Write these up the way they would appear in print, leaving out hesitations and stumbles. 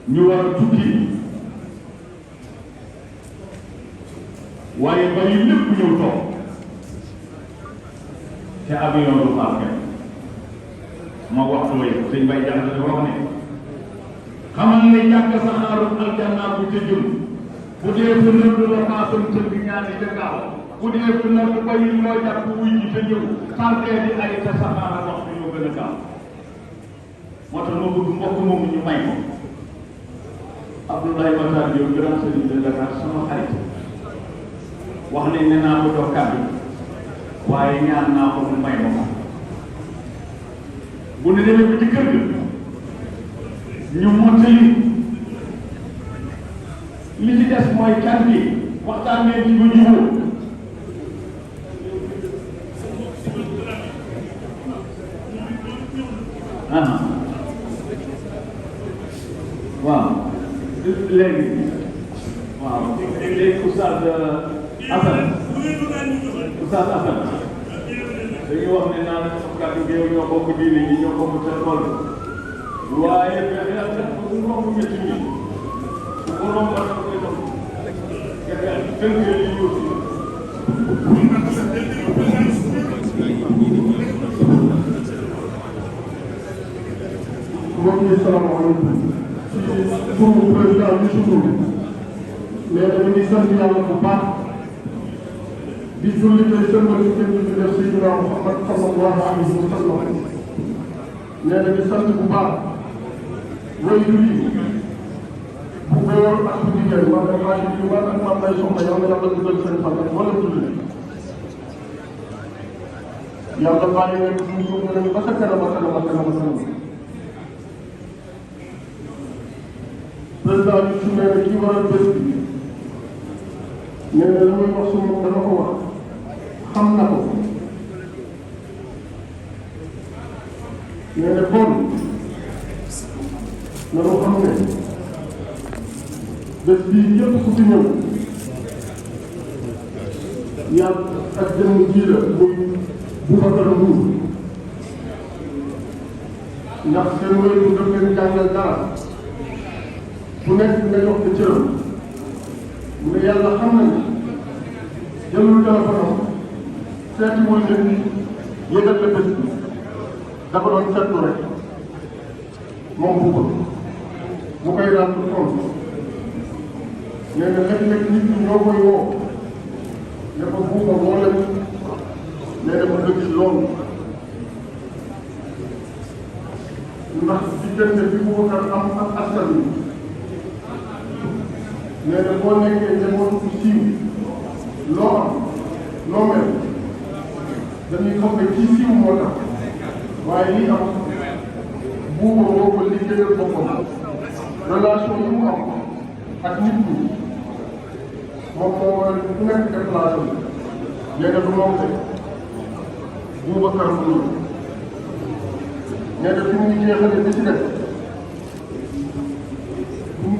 ñu war a tukki waaye bari lépp ñëw toog te avion du xaar kenn ma waxtu way sëñ Bay Jaxate dafa wax ne xamal ne jàkk saxaaru aljanna bu ca jëm bu dee fa nëb la maasam tëdd ñaani ca gaaw bu dee fa nëb bayi loo jàpp wuy ji te ñëw xarkee di ay te saxaara waxtu yoo gën a gaaw moo tax ma bëgg mbokk moomu ñu may ko Abdoulaye Matar Diop grand sëriñ de Dakar sama xarit wax nañ ne naa ko jox kàddu waaye ñaan naa ko mu may ma ko bu ne demee ba ci kër ga ñu mottali li ci des mooy kan bi waxtaan ngeen ci ba jubóo waaw léegi waaw léegi Oustaz Assane dañuy wax ne naan kàddu gi ñoo bokk diine yi ñoo bokk seen tool waaye fexe ak def ko suñu romb métti mi su ko romb ak koy dox fexe tënkee li ñu aussi mbokk yi salaamaaleykum ci turu président bi sutur mais dañuy sant yàlla bu baax di julli tey sëmbal ci kenn di def Seydina Muhammad sallallahu alayhi wa sallam nee na di sant bu baax way julli bu góor ak bu jigéen maanaam maa ngi war ak maam may soxna yàlla yàlla dugal seen fan wala julli yàlla bàyyi leen suñu leen ba sa kanam a kanam a kanam a kanam président bi su nee na kii waral bés bi nee na la muy wax su moom dana ko wax xam na ko nee na bon na loo xam ne bés bii yëpp ku fi ñëw yàlla ak jëmm ji la muy Boubacar Ndour ndax seen wéyum daf leen jàngal dara bu nekk nga jox ko cëram mu ne yàlla xam na ni jëlul téléphone am seetiwul nit ñi yëgal la bés bi dafa doon seetlu rek moom bu ko mu koy rendre compte nee na léeg-léeg nit ñi ñoo koy woo ne ko buuba woo leen nee na ma dëgg loolu ndax diggante bi Boubacar am ak askan wi nee na boo nekkee demoon ku siiw loo am loo mel dañuy xam ne kii siiw moo tax waaye lii am buuba moo ko liggéeyal boppam relation yi mu am ak nit ñi moom moo war a ku nekk déplacé wu nee na du moom de Boubacar Ndour nee na fi mu ngi jeexale bi ci def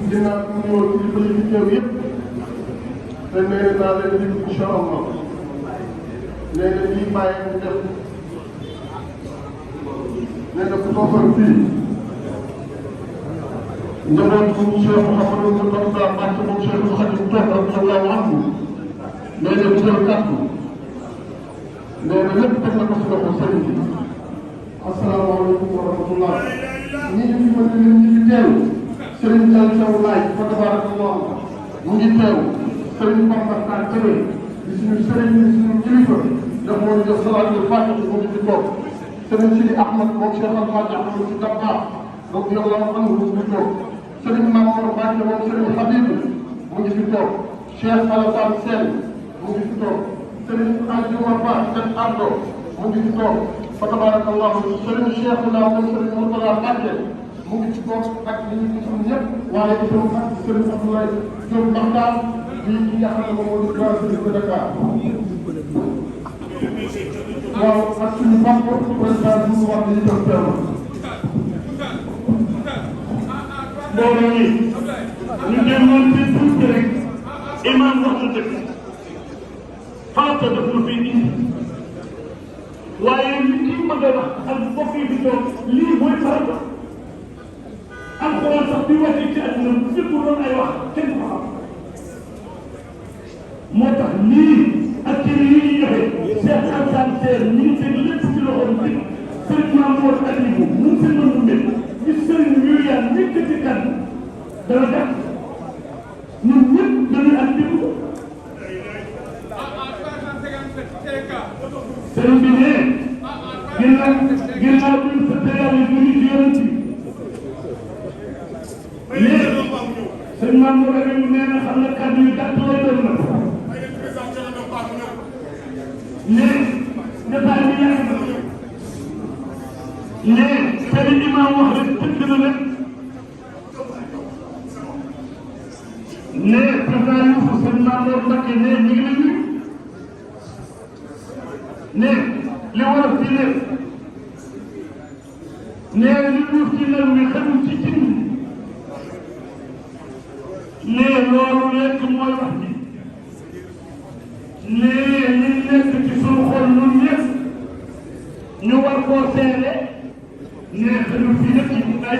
ginnaaw bi mu ñëwoon kilifa yi fi teew yëpp te nee naa leen lim incha allah nee na lii bàyyi mu def nee na ku toogal fii njaboot bu Cheikh Mouhamadou Moustapha Mbacke moom Cheikh Khadim toog radiyallahu anhu nee na bu jël kàddu nee na lépp teg na ko si loxo sëriñ bi asalaamaaleykum wa rahmatullah ñi ñu fi mën leen ñi fi teew sëriñ Dial Thiaw laaj fa tabarakallah mu ngi teew sëriñ Bamba Tar Kébé di suñu sëriñ di suñu kilifa daf moo ñu jox salaatul fatiha mu ngi fi toog sëriñ Sidi Ahmad moom Cheikh Alhaji Ahmad si Dabba radiyallahu anhu mu ngi toog sëriñ Mamour Mbacke moom sëriñ Habib mu ngi fi toog Cheikh Alassane Sène mu ngi fi toog sëriñ Adjuma Ba Cheikh Ardo mu ngi fi toog fa tabarakallahu sëriñ Cheikh Oula moom sëriñ Mourtala Mbacke mu ngi ci toog ak li ñu gisul ñëpp waaye itam ak sëriñ Abdoulaye Diop Maxtaar di ki nga xam ne moom moo di grand sëriñ de Dakar waaw ak suñu papa président bi mu wax ni itam teew mbooloo yi ñu demoon ci tuuti rek imam wax na dëgg farata daf lu fi indi waaye li kii bëgg a wax ak mbokk yi fi toog lii mooy farata alxuraan sax bi wàccee ci àdduna bu fekk doon ay wax kenn ko xam moo tax lii ak ci yi ñuy joxe Cheikh Alassane Sène ñu ngi teg lépp ci loxoom bi sëriñ Mamour Aliou mu seen mën mu mel ñu sëriñ William yëkkati kan dana def ñun ñëpp dañuy am déglu ko sëriñ bi ne ginnaaw bi ñu sant yàlla ñu ngi ci yonent bi léegi sëriñ Mamour Aliou nee na xam na kàddu yu gàtt lay doon na léegi détail bi yàgg na léegi te li imaam wax rek tënk na rek léegi président Youssou sëñ Mamour Mbacké ne ñu ngi lay nuyu ne li war a fi lépp ne li duuf ci lël mi xamul ci cin ne loolu lekk mooy wax bi ne li nekk ci suñu xol ñun ñëpp ñu war koo seede ne xamul fi nekk ci ay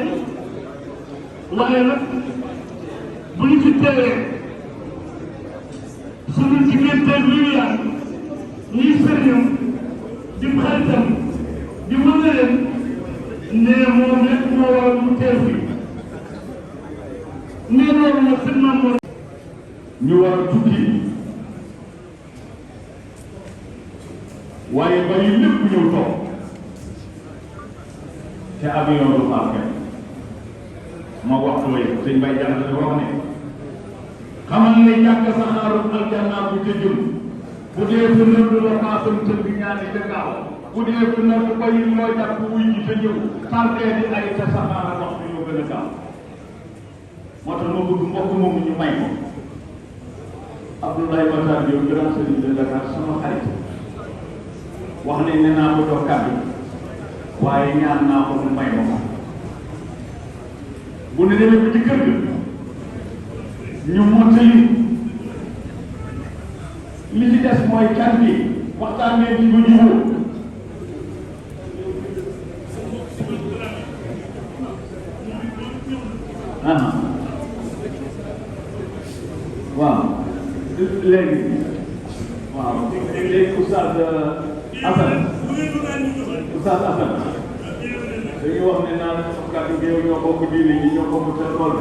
waaye nag bu ñu ci teewee suñu digganteeg William ñuy sëriñam di xaritam di wëndaleen ne moom rek moo waral mu teew fi ne loolu nag sëñ Mamour ñu war a tukki waaye ba yi lépp ñëw toog te avion du paas kenn ma waxtu way sëñ Baye Diagne wax ne xamal ne jàkk saxaaru aljanna bu ca jëm bu dee fa nëbb la paasam tëdd ñaani ca gaaw bu dee fa nëbb bayi loo jàpp wuy ji te ñëw tànkee di ay ca saxaara waxtu yoo gën a gaaw moo tax ma bëgg mbokk moomu ñu may ko Abdoulaye Matar Diop grand sëriñ de Dakar sama xarit wax ne ne naa ko jox kàddu waaye ñaan naa ko mu may ma ko bu ne demee ba ci kër ga ñu mottali li ci des mooy can bi waxtaanee ci ba jubóo waaw léegi waaw léegi Oustaz Assane dañuy wax ne naan kàddu gi ñoo bokk diine ñi ñoo bokk seen tool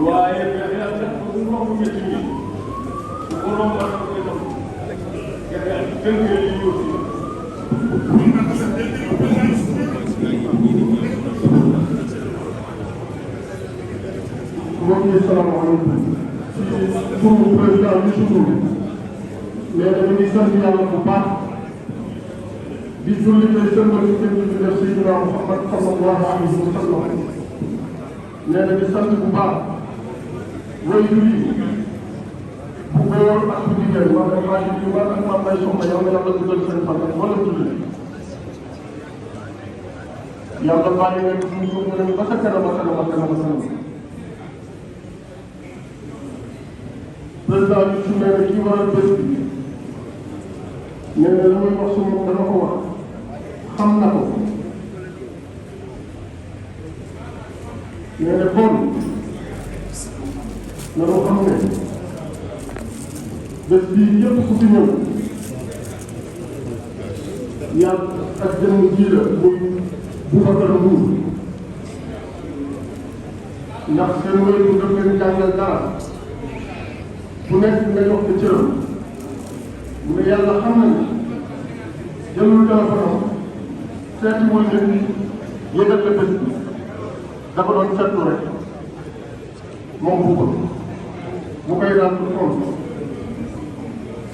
waaye fexe ak def ko mu romb métti mi su ko romb ak koy dox fexe ak tënkee li ñu aussi mbokk yi salaamaaleykum ci turu président Youssou Ndour mais dañu ngi sant yàlla bu baax di julli tey sëmbal ci kenn di def Seydina Muhammad sallallahu alayhi wa sallam nee na di sant bu baax way julli bu góor ak bu jigéen wax dëgg maa ngi war ak maam ay soxna yàlla yàlla dugal seen fan ak wala julli yàlla bàyyi leen ñu leen ba sa kanam a kanam a kanam a kanam président bi su nee na kii war a bés bi nee na la muy wax su moom dana ko wax xam na ko nee na kon nanu xam ne bés bii yëpp ku fi ñëw yàlla ak jëmm ji la muy Boubacar Mbour ndax seen wéyum daf leen jàngal dara bu nekk nga jox ko cëram mu ne yàlla xam na ne jëlul téléphone am seetiwul nit ñi yëgal la bés bi dafa doon seetlu rek moom bu ko mu koy rendre compte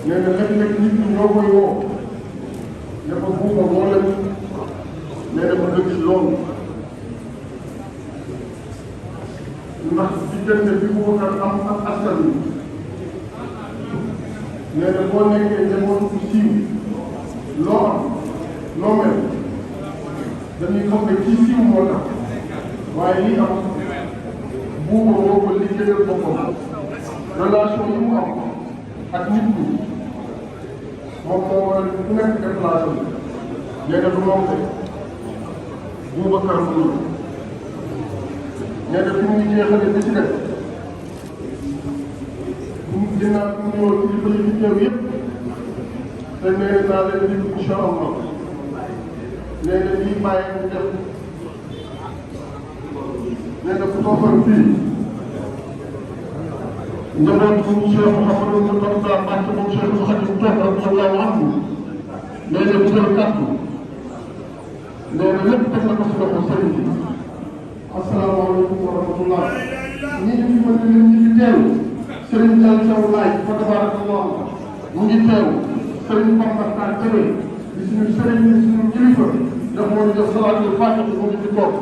nee na léeg-léeg nit ñi ñoo koy woo ne ko buuba woo leen nee na ma dëgg loolu ndax diggante bi mu war a am ak askan wi nee na boo nekkee njaboot bu siiw loo am loo mel dañuy xam ne kii siiw moo tax waaye lii am buuba moo ko liggéeyal boppam relation yi mu am ak nit ñi moom moo waral ku nekk déplacé nee na du moom de Boubacar Mbour nee na fi mu ngi jeexale bi ci def ginnaaw bi mu ñëw ci li fi teew yëpp te nee naa leen di incha allah nee na lii bàyyi mu def nee na ku toogoon fii njabootu Cheikh Mouhamadou Moustapha Mbacké moom Cheikh Khadim toog radiyallahu anhu nee na bu jël kàddu nee na lépp teg na ko si loxo sëriñ bi. asalaamaaleykum wa rahmatullah. ñi ñu fi mën leen ñi ngi teew sëriñ Diallo Thiaw Laye fa tabarakallah mu ngi teew sëriñ Bamba Sarr Kébé di suñu sëriñ di suñu kilifa daf moo ñu def salaatul faatiha mu ngi fi toog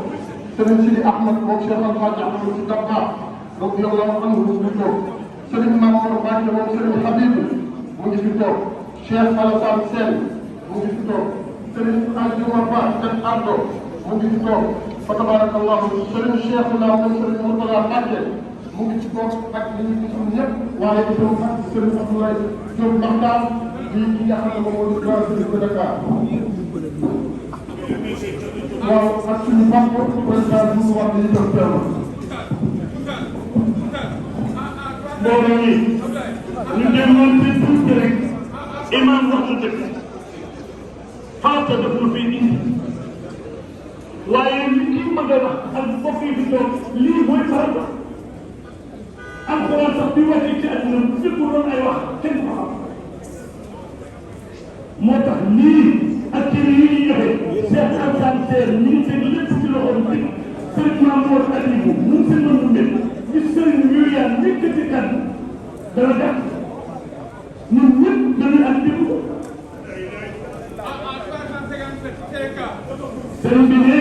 sëriñ Sidi Ahmad moom Cheikh Al Hadj Ahmad si Dabba radiyallahu anhu mu ngi toog sëriñ Mamadou Mbacké moom sëriñ Habib mu ngi fi toog Cheikh Alassane Sène mu ngi fi toog sëriñ Adjuma Ba Sène Ardo mu ngi fi toog fa tabarakallahu sëriñ Cheikh la moom sëriñ Mourtala Mbacké mu ngi ci toog ak li ñu gisul ñëpp waaye itam ak sëriñ Abdoulaye Diop Makhtar di ki nga xam ne moom moo di grand sëriñ de Dakar waaw ak suñu banque président bi mu wax ni itam teew mbooloo mi ñu demoon ci tuuti rek imam wax na dëgg farata daf lu fi indi waaye li kii bëgg a wax ak mbokk yi di toog lii mooy farata alxuraan sax bi wàccee ci àdduna bu ñëpp doon ay wax kenn ko xam moo tax lii ak kër yi ñuy joxe Cheikh Alassane Sène ñu ngi teg lépp ci loxoom bi sëriñ Mamour Adibou mu seen mën mu mel ci sëriñ Myriam yëkkati kàddu dana def ñun ñëpp dañuy am déglu sëriñ bi ne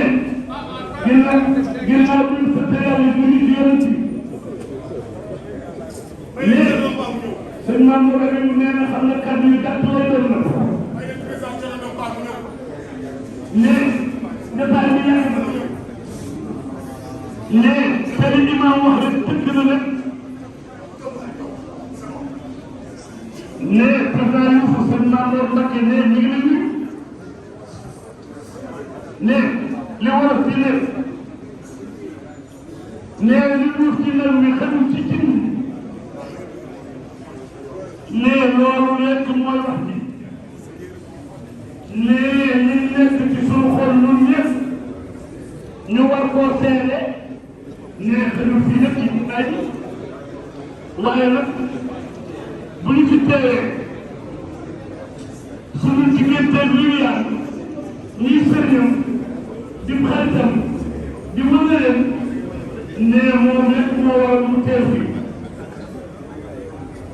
ginnaaw bi ñu sant yàlla ñu ngi ci yonent bi ne sëriñ Mamour Adibou nee na xam na kàddu yu gàtt lay doon na ne détail bi yàgg na ne sëriñ imam wax rek tënk na rek ne président Youssou sëriñ Mamour Mbacké ne ñu ngi lay nuyu ne li war a fi ne li duuf ci nar wi xamul ci cin ne loolu lekk mooy wax ji ne li nekk ci suñu xol ñun ñëpp ñu war koo seede ne xëyul fii nag ci ay waaye nag bu ñu ci teewee suñu diggante Myriam ñuy sëriñam di xaritam di wënaleem ne moom rek moo waral mu teew fii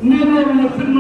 ne loolu nag seen